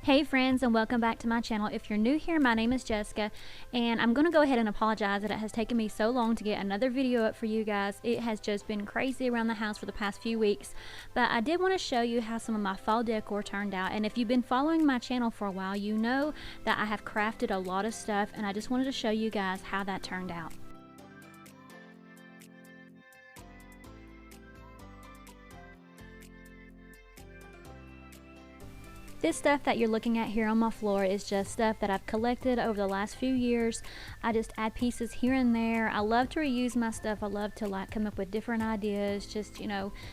Hey friends, and welcome back to my channel. If you're new here, my name is Jessica, and I'm going to go ahead and apologize that it has taken me so long to get another video up for you guys. It has just been crazy around the house for the past few weeks, but I did want to show you how some of my fall decor turned out. And if you've been following my channel for a while, you know that I have crafted a lot of stuff, and I just wanted to show you guys how that turned out. This stuff that you're looking at here on my floor is just stuff that I've collected over the last few years. I just add pieces here and there. I love to reuse my stuff. I love to like come up with different ideas, just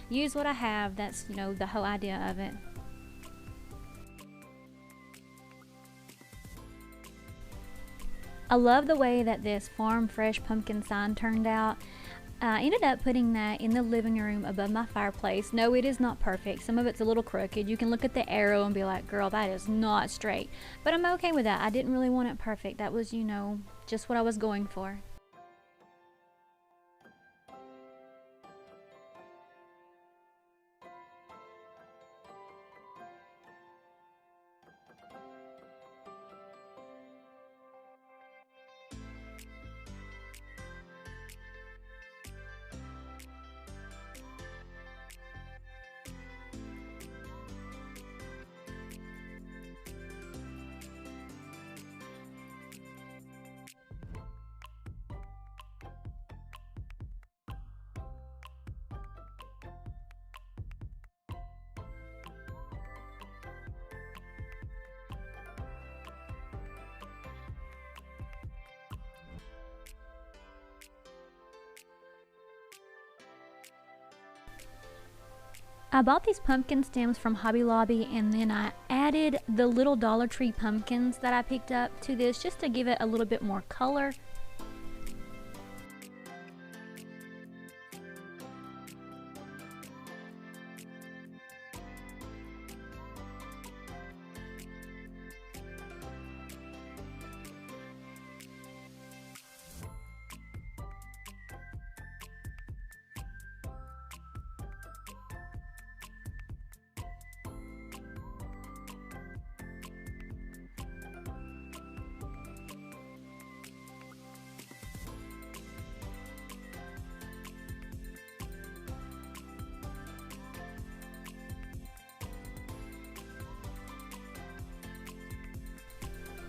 use what I have. That's the whole idea of it. I love the way that this farm fresh pumpkin sign turned out. I ended up putting that in the living room above my fireplace. No, it is not perfect. Some of it's a little crooked. You can look at the arrow and be like, girl, that is not straight. But I'm okay with that. I didn't really want it perfect. That was, just what I was going for. I bought these pumpkin stems from Hobby Lobby, and then I added the little Dollar Tree pumpkins that I picked up to this just to give it a little bit more color.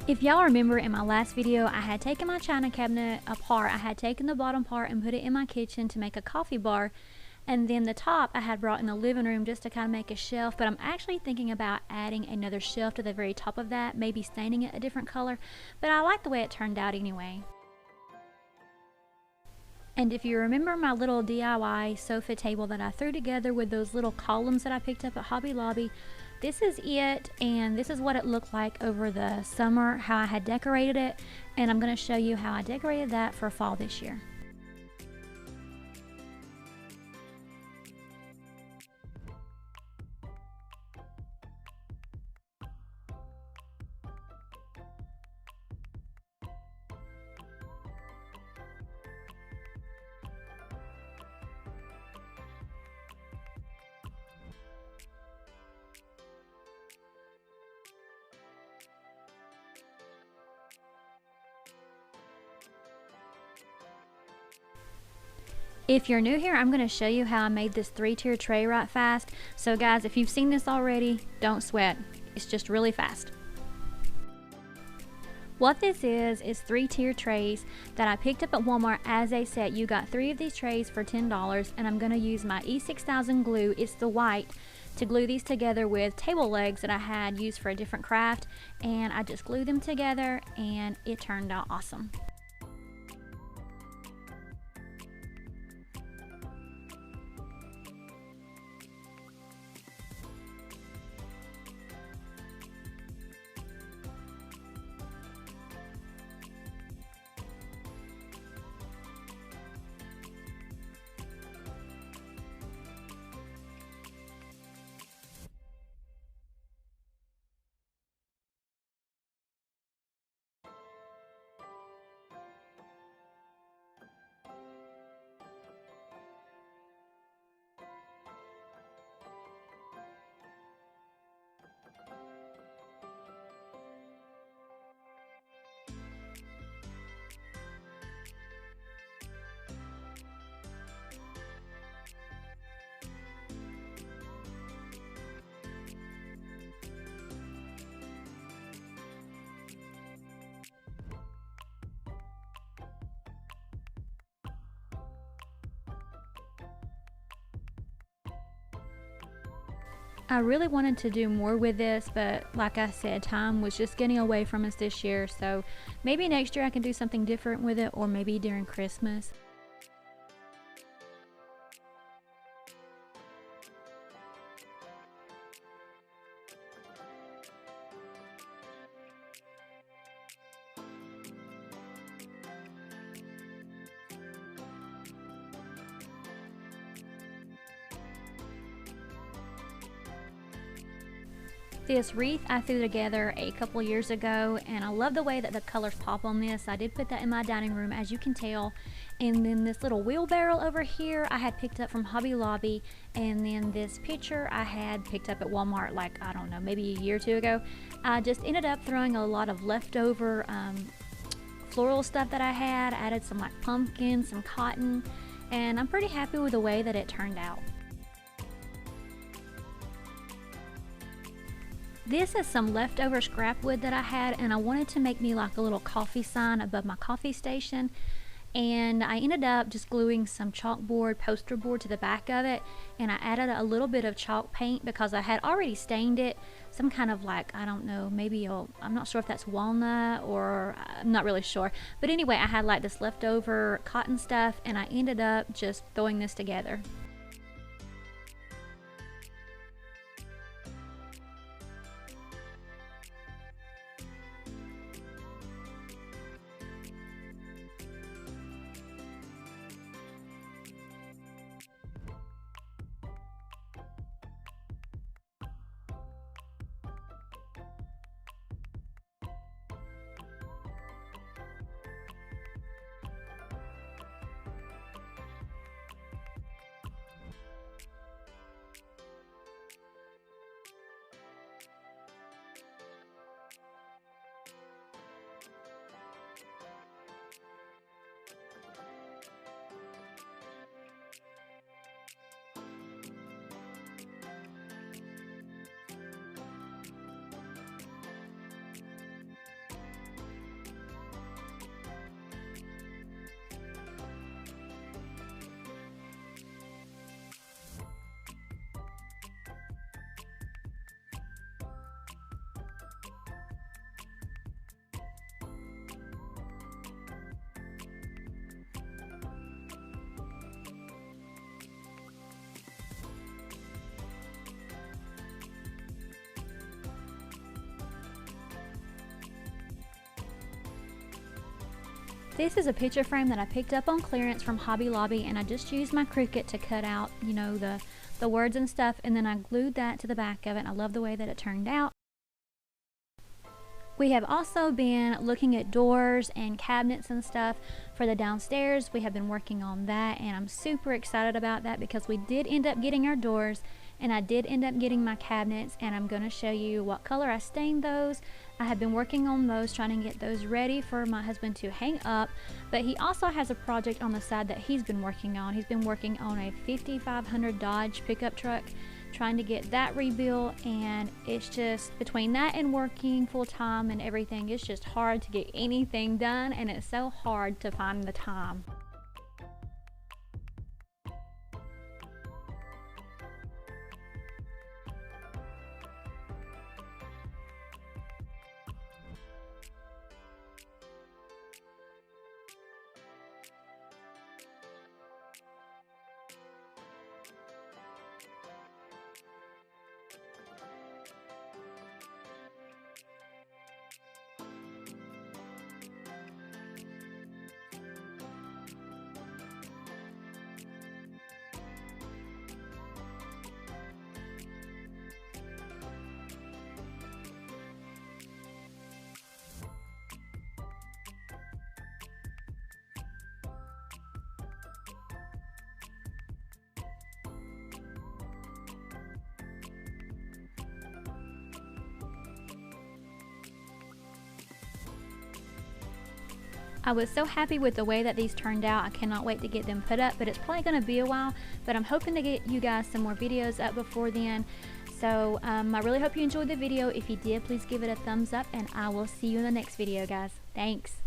If y'all remember, in my last video, I had taken my china cabinet apart. I had taken the bottom part and put it in my kitchen to make a coffee bar. And then the top I had brought in the living room just to kind of make a shelf. But I'm actually thinking about adding another shelf to the very top of that, maybe staining it a different color. But I like the way it turned out anyway. And if you remember my little DIY sofa table that I threw together with those little columns that I picked up at Hobby Lobby, this is it, and this is what it looked like over the summer, how I had decorated it, and I'm going to show you how I decorated that for fall this year. If you're new here, I'm going to show you how I made this 3-tier tray right fast. So guys, if you've seen this already, don't sweat. It's just really fast. What this is 3-tier trays that I picked up at Walmart as a set. You got 3 of these trays for $10, and I'm going to use my E6000 glue. It's the white, to glue these together with table legs that I had used for a different craft, and I just glued them together and it turned out awesome. I really wanted to do more with this, but like I said, time was just getting away from us this year, so maybe next year I can do something different with it, or maybe during Christmas. This wreath I threw together a couple years ago, and I love the way that the colors pop on this. I did put that in my dining room, as you can tell. And then this little wheelbarrow over here I had picked up from Hobby Lobby, and then this picture I had picked up at Walmart, like, I don't know, maybe a year or two ago. I just ended up throwing a lot of leftover floral stuff that I had. I added some like pumpkin, some cotton, and I'm pretty happy with the way that it turned out. This is some leftover scrap wood that I had, and I wanted to make me like a little coffee sign above my coffee station, and I ended up just gluing some chalkboard, poster board to the back of it, and I added a little bit of chalk paint because I had already stained it some kind of, like, I don't know, maybe I'm not sure if that's walnut, or I'm not really sure, but anyway, I had like this leftover cotton stuff, and I ended up just throwing this together. This is a picture frame that I picked up on clearance from Hobby Lobby, and I just used my Cricut to cut out, you know, the words and stuff, and then I glued that to the back of it. I love the way that it turned out. We have also been looking at doors and cabinets and stuff for the downstairs. We have been working on that, and I'm super excited about that because we did end up getting our doors, and I did end up getting my cabinets, and I'm going to show you what color I stained those. I have been working on those, trying to get those ready for my husband to hang up, but he also has a project on the side that he's been working on. He's been working on a 5500 Dodge pickup truck, trying to get that rebuilt, and it's just, between that and working full-time and everything, it's just hard to get anything done, and it's so hard to find the time. I was so happy with the way that these turned out. I cannot wait to get them put up, but it's probably going to be a while, but I'm hoping to get you guys some more videos up before then. So I really hope you enjoyed the video. If you did, please give it a thumbs up, and I will see you in the next video, guys. Thanks.